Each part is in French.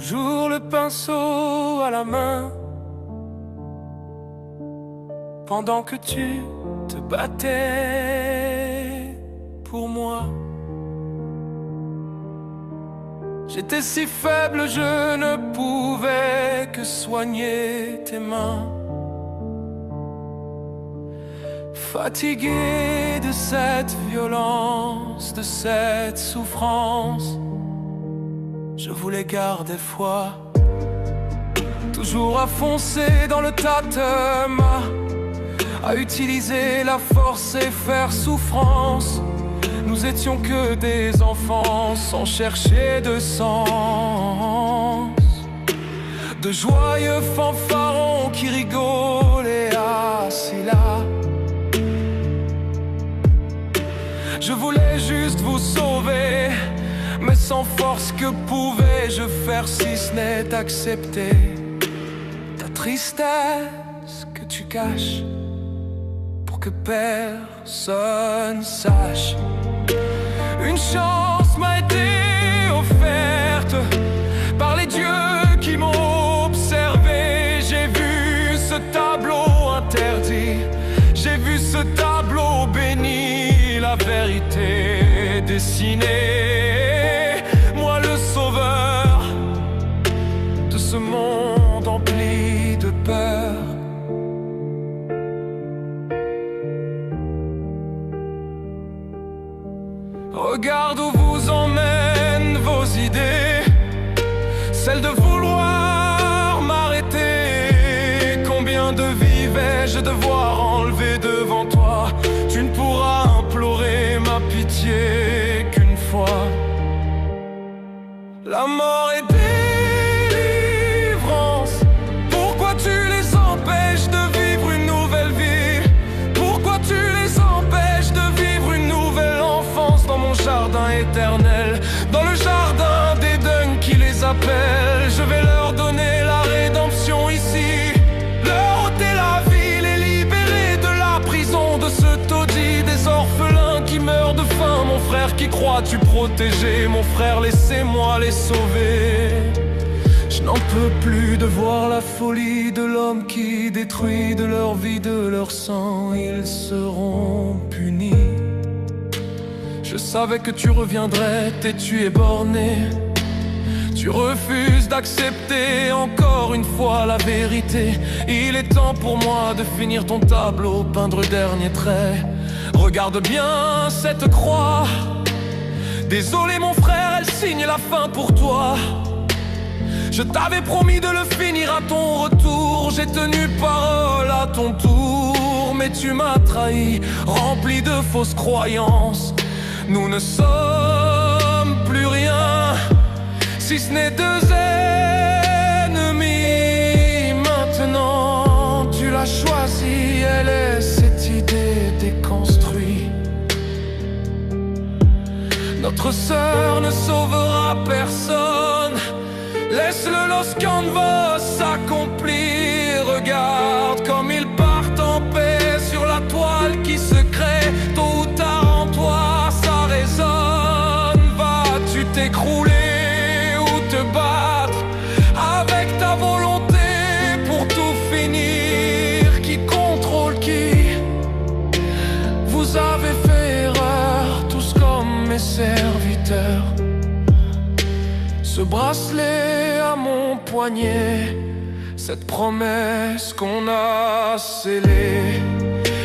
Toujours le pinceau à la main, pendant que tu te battais pour moi. J'étais si faible, je ne pouvais que soigner tes mains. Fatigué de cette violence, de cette souffrance, je voulais garder foi. Toujours à foncer dans le tatema, à utiliser la force et faire souffrance. Nous étions que des enfants sans chercher de sens, de joyeux fanfarons qui rigolaient assis là. Je voulais juste vous sauver, mais sans force que pouvais-je faire si ce n'est d'accepter ta tristesse que tu caches pour que personne sache. Une chance m'a été offerte par les dieux qui m'ont observé. J'ai vu ce tableau interdit, j'ai vu ce tableau béni, la vérité dessinée. Moi le sauveur de ce monde empli de peur. Regarde où vous emmènent vos idées, celle de vouloir m'arrêter. Combien de vies vais-je devoir enlever devant toi? Tu ne pourras implorer ma pitié qu'une fois. La mort est délivrance. Pourquoi tu les empêches de vivre une nouvelle vie? Pourquoi tu les empêches de vivre une nouvelle enfance dans mon jardin éternel, dans le jardin d'Éden qui les appelle? Je vais leur donner la rédemption ici, leur ôter la vie, les libérer de la prison de ce taudis, des orphelins qui meurent de faim. Mon frère, qui crois-tu protéger? Mon frère, laissez-moi les sauver. Je n'en peux plus de voir la folie de l'homme qui détruit de leur vie, de leur sang. Ils seront punis. Je savais que tu reviendrais, tu es borné. Tu refuses d'accepter encore une fois la vérité. Il est temps pour moi de finir ton tableau, peindre le dernier trait. Regarde bien cette croix. Désolé mon frère, elle signe la fin pour toi. Je t'avais promis de le finir à ton retour. J'ai tenu parole à ton tour, mais tu m'as trahi, rempli de fausses croyances. Nous ne sommes plus rien, si ce n'est deux ennemis. Maintenant tu l'as choisi, elle est cette idée déconstruite. Notre sœur ne sauvera personne. Laisse-le los canvas s'accomplir. Regarde comme ils partent en paix sur la toile qui se crée. Tôt ou tard en toi ça résonne. Vas-tu t'écrouler ou te battre avec ta volonté pour tout finir? Qui contrôle qui? Vous avez fait erreur, tous comme mes serviteurs. Ce bracelet à mon poignet, cette promesse qu'on a scellée,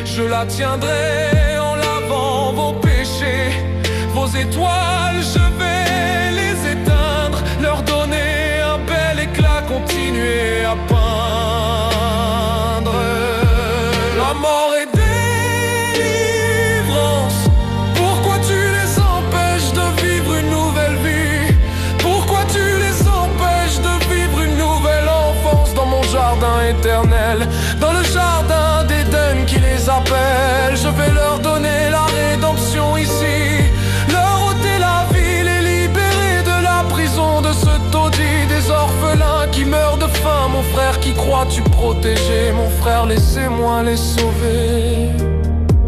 je la tiendrai en lavant vos péchés. Vos étoiles, je vais les éteindre, leur donner un bel éclat, continuer à peindre. La mort est délivrance. Pourquoi tu les empêches de vivre une nouvelle vie? Pourquoi tu les empêches de vivre une nouvelle enfance dans mon jardin éternel, dans le jardin d'Éden qui les appelle? Je vais leur donner la rédemption ici, leur ôter la vie, les libérer de la prison de ce taudis, des orphelins qui meurent de faim. Mon frère, qui crois-tu protéger? Mon frère, laissez-moi les sauver.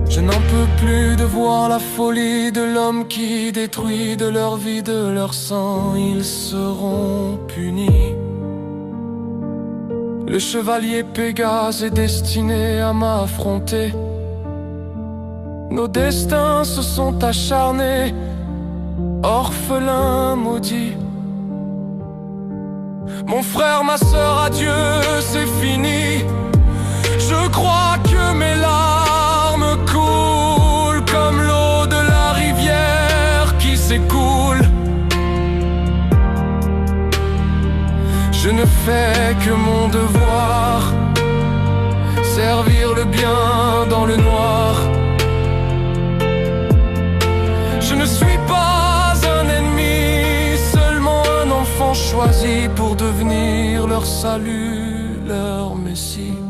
Je n'en peux plus de voir la folie de l'homme qui détruit de leur vie, de leur sang, ils seront punis. Le chevalier Pégase est destiné à m'affronter. Nos destins se sont acharnés, orphelins maudits. Mon frère, ma sœur, adieu, c'est fini. Je crois que mes larmes coulent comme l'eau de la rivière qui s'écoule. Je ne fais que mon devoir, servir le bien dans le noir. Je ne suis pas un ennemi, seulement un enfant choisi pour devenir leur salut, leur messie.